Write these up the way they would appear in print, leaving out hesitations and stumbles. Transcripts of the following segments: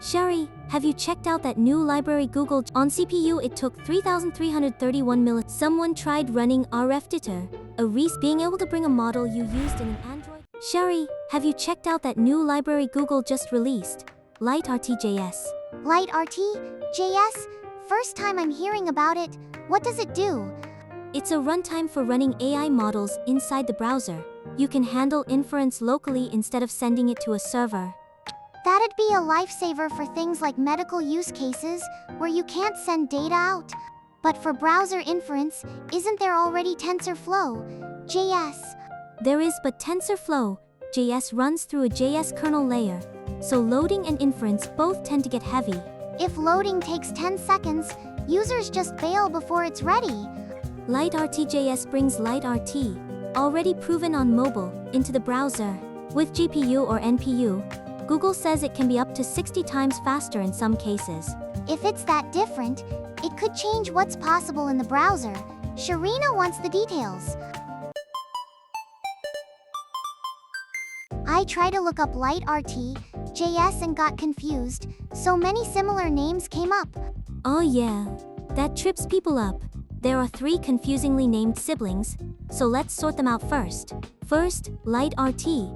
Sherry, have you checked out that new library Google? On CPU it took 3331 millisecond. Someone tried running RFDitor, being able to bring a model you used in an Android. Sherry, have you checked out that new library Google just released? LiteRT.js. LiteRT.js? First time I'm hearing about it. What does it do? It's a runtime for running AI models inside the browser. You can handle inference locally instead of sending it to a server. That'd be a lifesaver for things like medical use cases, where you can't send data out. But for browser inference, isn't there already TensorFlow.js? There is, but TensorFlow.js runs through a JS kernel layer, so loading and inference both tend to get heavy. If loading takes 10 seconds, users just bail before it's ready. LiteRT.js brings LiteRT, already proven on mobile, into the browser. With GPU or NPU, Google says it can be up to 60 times faster in some cases. If it's that different, it could change what's possible in the browser. Sharina wants the details. I tried to look up LiteRT.js and got confused. So many similar names came up. Oh yeah, that trips people up. There are 3 confusingly named siblings, so let's sort them out first. First, LiteRT.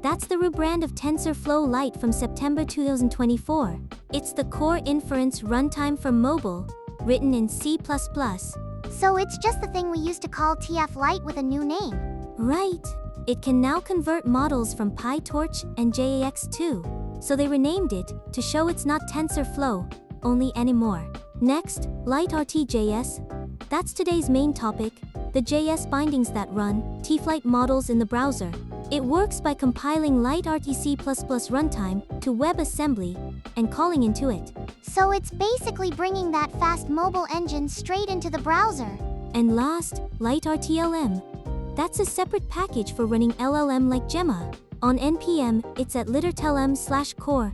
That's the rebrand of TensorFlow Lite from September 2024. It's the core inference runtime for mobile, written in C++. So it's just the thing we used to call TFLite with a new name. Right. It can now convert models from PyTorch and JAX too. So they renamed it to show it's not TensorFlow only anymore. Next, LiteRT.js. That's today's main topic, the JS bindings that run TFLite models in the browser. It works by compiling LiteRT C++ runtime to WebAssembly and calling into it. So it's basically bringing that fast mobile engine straight into the browser. And last, LiteRT-LM. That's a separate package for running LLM like Gemma. On NPM, it's at LiteRT-LM/core,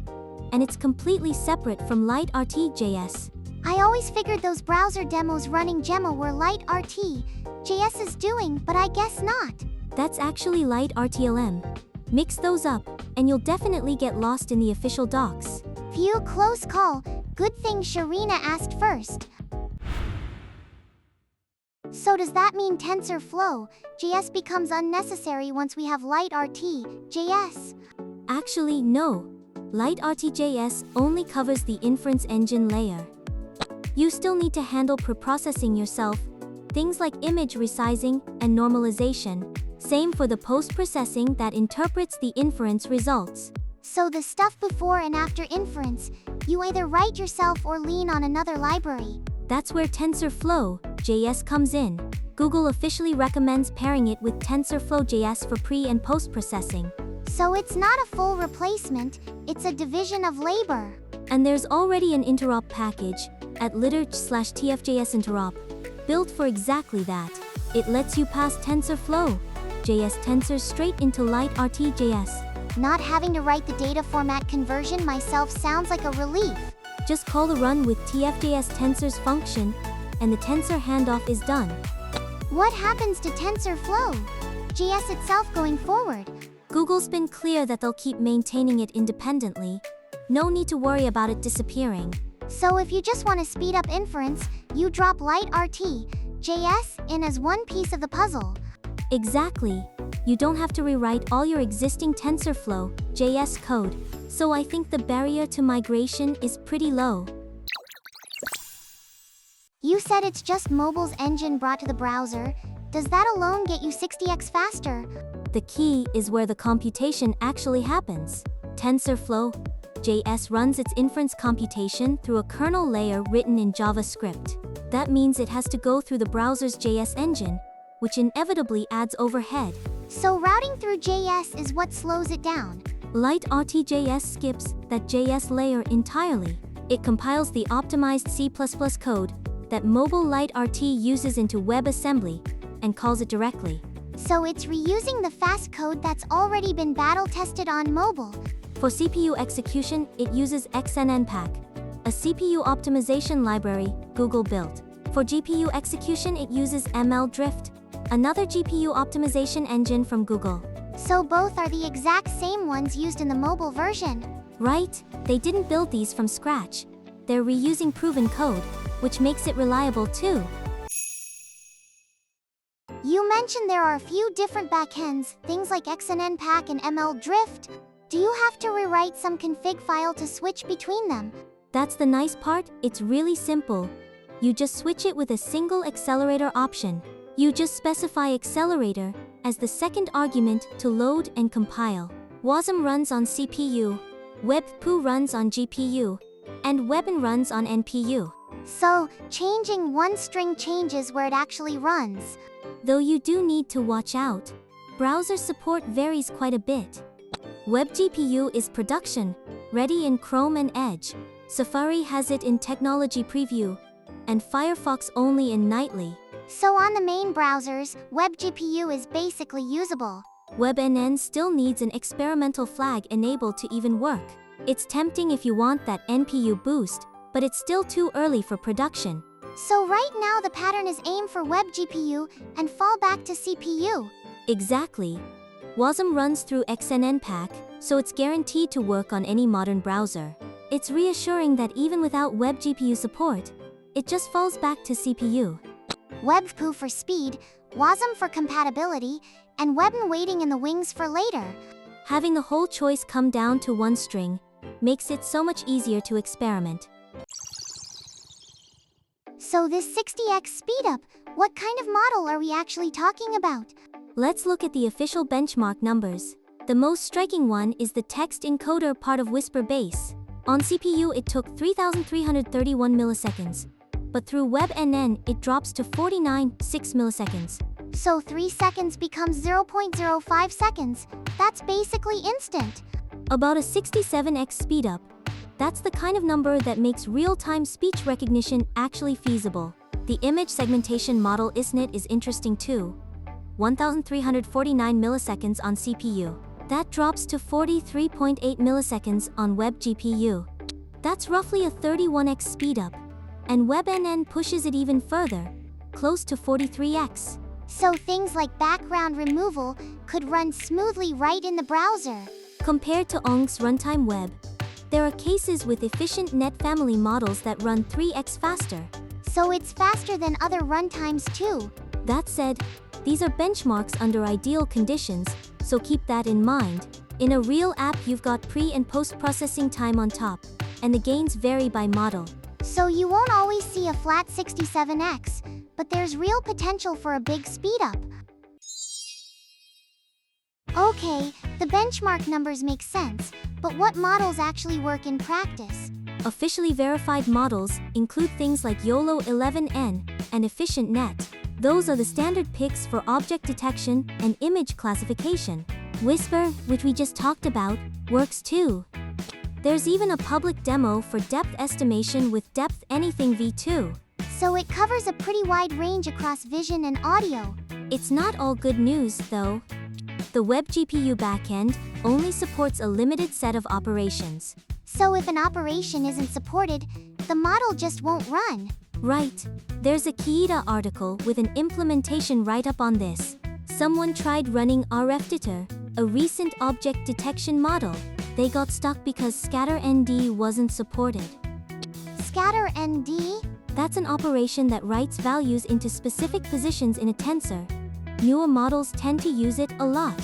and it's completely separate from LiteRT.js. I always figured those browser demos running Gemma were LiteRT.js is doing, but I guess not. That's actually LiteRT-LM. Mix those up, and you'll definitely get lost in the official docs. Phew, close call. Good thing Sharina asked first. So does that mean TensorFlow.js becomes unnecessary once we have LiteRT.js? Actually, no. LiteRT.js only covers the inference engine layer. You still need to handle preprocessing yourself, things like image resizing and normalization. Same for the post-processing that interprets the inference results. So the stuff before and after inference, you either write yourself or lean on another library. That's where TensorFlow.js comes in. Google officially recommends pairing it with TensorFlow.js for pre- and post-processing. So it's not a full replacement, it's a division of labor. And there's already an interop package at LiteRT/TFJS interop, built for exactly that. It lets you pass TensorFlow.js tensors straight into LiteRT.js. Not having to write the data format conversion myself sounds like a relief. Just call the run with TFJS tensors function, and the tensor handoff is done. What happens to TensorFlow.js itself going forward? Google's been clear that they'll keep maintaining it independently. No need to worry about it disappearing. So if you just want to speed up inference, you drop LiteRT.js in as one piece of the puzzle. Exactly. You don't have to rewrite all your existing TensorFlow.js code, so I think the barrier to migration is pretty low. You said it's just mobile's engine brought to the browser. Does that alone get you 60x faster? The key is where the computation actually happens. TensorFlow.js runs its inference computation through a kernel layer written in JavaScript. That means it has to go through the browser's JS engine, which inevitably adds overhead. So routing through JS is what slows it down. LiteRT.js skips that JS layer entirely. It compiles the optimized C++ code that mobile LiteRT uses into WebAssembly and calls it directly. So it's reusing the fast code that's already been battle-tested on mobile. For CPU execution, it uses XNNPack, a CPU optimization library Google built. For GPU execution, it uses MLDrift, another GPU optimization engine from Google. So both are the exact same ones used in the mobile version. Right? They didn't build these from scratch. They're reusing proven code, which makes it reliable too. You mentioned there are a few different backends, things like XNN pack and ML drift. Do you have to rewrite some config file to switch between them? That's the nice part, it's really simple. You just switch it with a single accelerator option. You just specify accelerator as the second argument to load and compile. WASM runs on CPU, WebGPU runs on GPU, and WebNN runs on NPU. So, changing one string changes where it actually runs. Though you do need to watch out. Browser support varies quite a bit. WebGPU is production, ready in Chrome and Edge. Safari has it in Technology Preview, and Firefox only in Nightly. So on the main browsers, WebGPU is basically usable. WebNN still needs an experimental flag enabled to even work. It's tempting if you want that NPU boost, but it's still too early for production. So right now the pattern is aim for WebGPU and fall back to CPU. Exactly. WASM runs through XNN pack, so it's guaranteed to work on any modern browser. It's reassuring that even without WebGPU support, it just falls back to CPU. WebGPU for speed, WASM for compatibility, and WebNN waiting in the wings for later. Having the whole choice come down to one string makes it so much easier to experiment. So this 60x speedup, what kind of model are we actually talking about? Let's look at the official benchmark numbers. The most striking one is the text encoder part of Whisper Base. On CPU it took 3,331 milliseconds, but through WebNN it drops to 49.6 milliseconds. So 3 seconds becomes 0.05 seconds. That's basically instant. About a 67x speedup. That's the kind of number that makes real-time speech recognition actually feasible. The image segmentation model ISNet is interesting too. 1,349 milliseconds on CPU. That drops to 43.8 milliseconds on WebGPU. That's roughly a 31x speedup. And WebNN pushes it even further, close to 43x. So things like background removal could run smoothly right in the browser. Compared to ONG's runtime web, there are cases with efficient net family models that run 3x faster. So it's faster than other runtimes too. That said, these are benchmarks under ideal conditions, so keep that in mind. In a real app you've got pre- and post-processing time on top, and the gains vary by model. So you won't always see a flat 67x, but there's real potential for a big speedup. Okay, the benchmark numbers make sense, but what models actually work in practice? Officially verified models include things like YOLO-11N and EfficientNet. Those are the standard picks for object detection and image classification. Whisper, which we just talked about, works too. There's even a public demo for depth estimation with Depth Anything v2. So it covers a pretty wide range across vision and audio. It's not all good news, though. The WebGPU backend only supports a limited set of operations. So if an operation isn't supported, the model just won't run. Right. There's a Kiita article with an implementation write-up on this. Someone tried running RFDeter, a recent object detection model. They got stuck because scatter-ND wasn't supported. Scatter-ND? That's an operation that writes values into specific positions in a tensor. Newer models tend to use it a lot.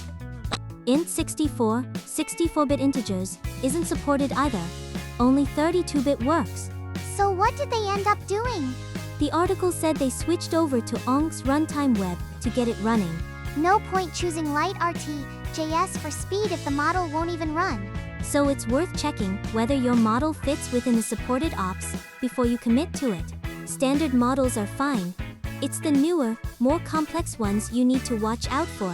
int64, 64-bit integers, isn't supported either. Only 32-bit works. So what did they end up doing? The article said they switched over to ONG's runtime web to get it running. No point choosing LiteRT.js for speed if the model won't even run. So it's worth checking whether your model fits within the supported ops before you commit to it. Standard models are fine. It's the newer, more complex ones you need to watch out for.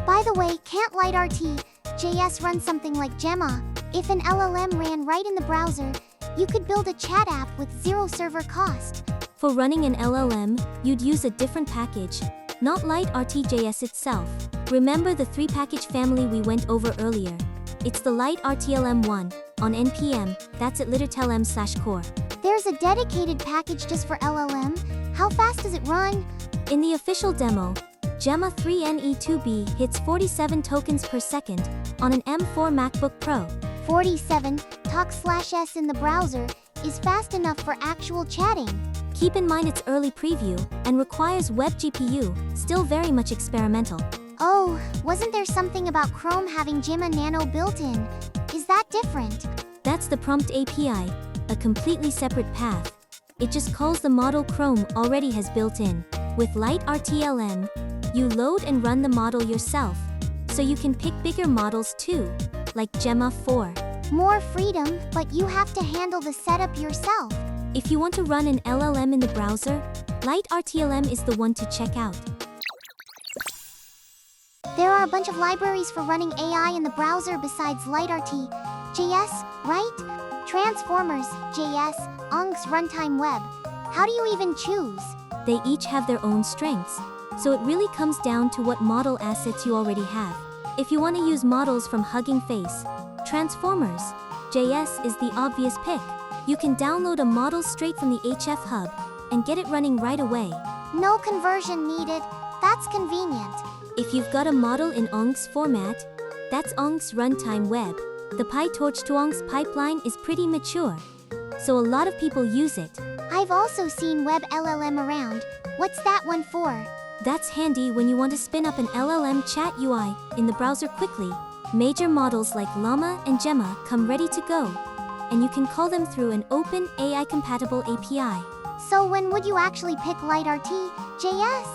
By the way, can't LiteRT.js run something like Gemma? If an LLM ran right in the browser, you could build a chat app with zero server cost. For running an LLM, you'd use a different package, not LiteRT.js itself. Remember the 3-package family we went over earlier? It's the LiteRT-LM one, on NPM, that's at LiteRT-LM/core. There's a dedicated package just for LLM? How fast does it run? In the official demo, Gemma 3NE2B hits 47 tokens per second on an M4 MacBook Pro. 47 talk/s in the browser is fast enough for actual chatting. Keep in mind it's early preview and requires WebGPU, still very much experimental. Oh, wasn't there something about Chrome having Gemma Nano built in? Is that different? That's the Prompt API, a completely separate path. It just calls the model Chrome already has built in. With LiteRT-LM, you load and run the model yourself, so you can pick bigger models too, like Gemma 4. More freedom, but you have to handle the setup yourself. If you want to run an LLM in the browser, LiteRT-LM is the one to check out. There are a bunch of libraries for running AI in the browser besides LiteRT.js, right? Transformers.js, ONG's runtime web. How do you even choose? They each have their own strengths, so it really comes down to what model assets you already have. If you want to use models from Hugging Face, Transformers.js is the obvious pick. You can download a model straight from the HF Hub and get it running right away. No conversion needed. That's convenient. If you've got a model in ONG's format, that's ONG's runtime web. The PyTorch to ONG's pipeline is pretty mature, so a lot of people use it. I've also seen WebLLM around. What's that one for? That's handy when you want to spin up an LLM chat UI in the browser quickly. Major models like Llama and Gemma come ready to go, and you can call them through an open AI-compatible API. So when would you actually pick LiteRT.js?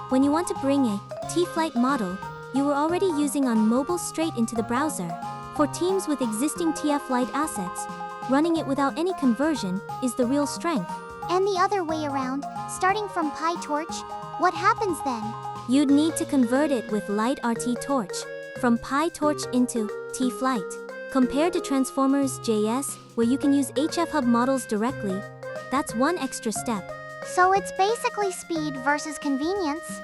When you want to bring a TFLite model you were already using on mobile straight into the browser. For teams with existing TFLite assets, running it without any conversion is the real strength. And the other way around, starting from PyTorch, what happens then? You'd need to convert it with LiteRT Torch from PyTorch into TFLite. Compared to Transformers.js, where you can use HF Hub models directly, that's one extra step. So it's basically speed versus convenience.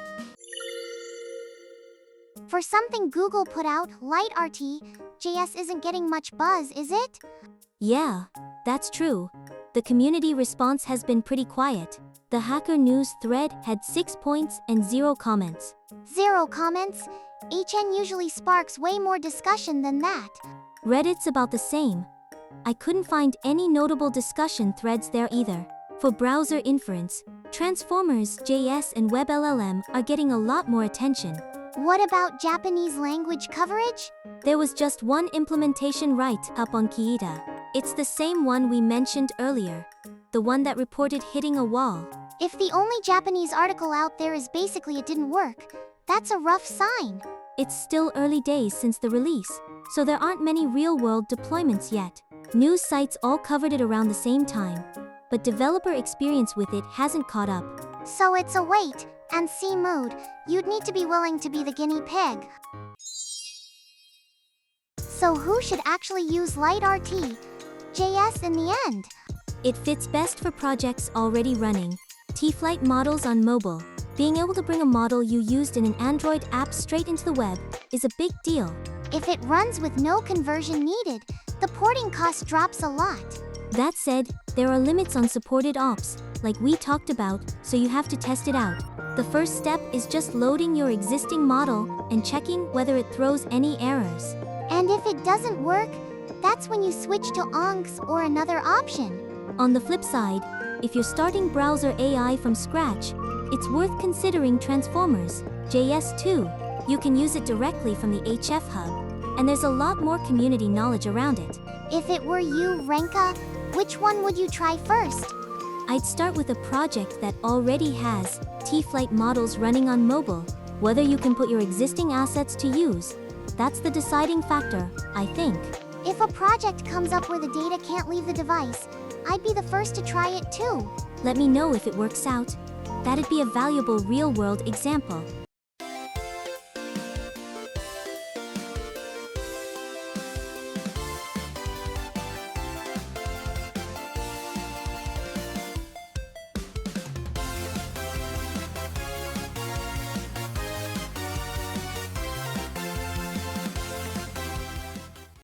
For something Google put out, LiteRT.js isn't getting much buzz, is it? Yeah, that's true. The community response has been pretty quiet. The Hacker News thread had 6 points and 0 comments. 0 comments? HN usually sparks way more discussion than that. Reddit's about the same. I couldn't find any notable discussion threads there either. For browser inference, Transformers.js and WebLLM are getting a lot more attention. What about Japanese language coverage? There was just one implementation write-up on Kiita. It's the same one we mentioned earlier, the one that reported hitting a wall. If the only Japanese article out there is basically it didn't work, that's a rough sign. It's still early days since the release, so there aren't many real-world deployments yet. News sites all covered it around the same time, but developer experience with it hasn't caught up. So it's a wait and see mood. You'd need to be willing to be the guinea pig. So who should actually use LiteRT.js in the end? It fits best for projects already running TFLite models on mobile. Being able to bring a model you used in an Android app straight into the web is a big deal. If it runs with no conversion needed, the porting cost drops a lot. That said, there are limits on supported ops, like we talked about, so you have to test it out. The first step is just loading your existing model and checking whether it throws any errors. And if it doesn't work, that's when you switch to ONGs or another option. On the flip side, if you're starting browser AI from scratch, it's worth considering Transformers.js too. You can use it directly from the HF Hub, and there's a lot more community knowledge around it. If it were you, Renka, which one would you try first? I'd start with a project that already has TFLite models running on mobile. Whether you can put your existing assets to use, that's the deciding factor, I think. If a project comes up where the data can't leave the device, I'd be the first to try it too. Let me know if it works out. That'd be a valuable real-world example.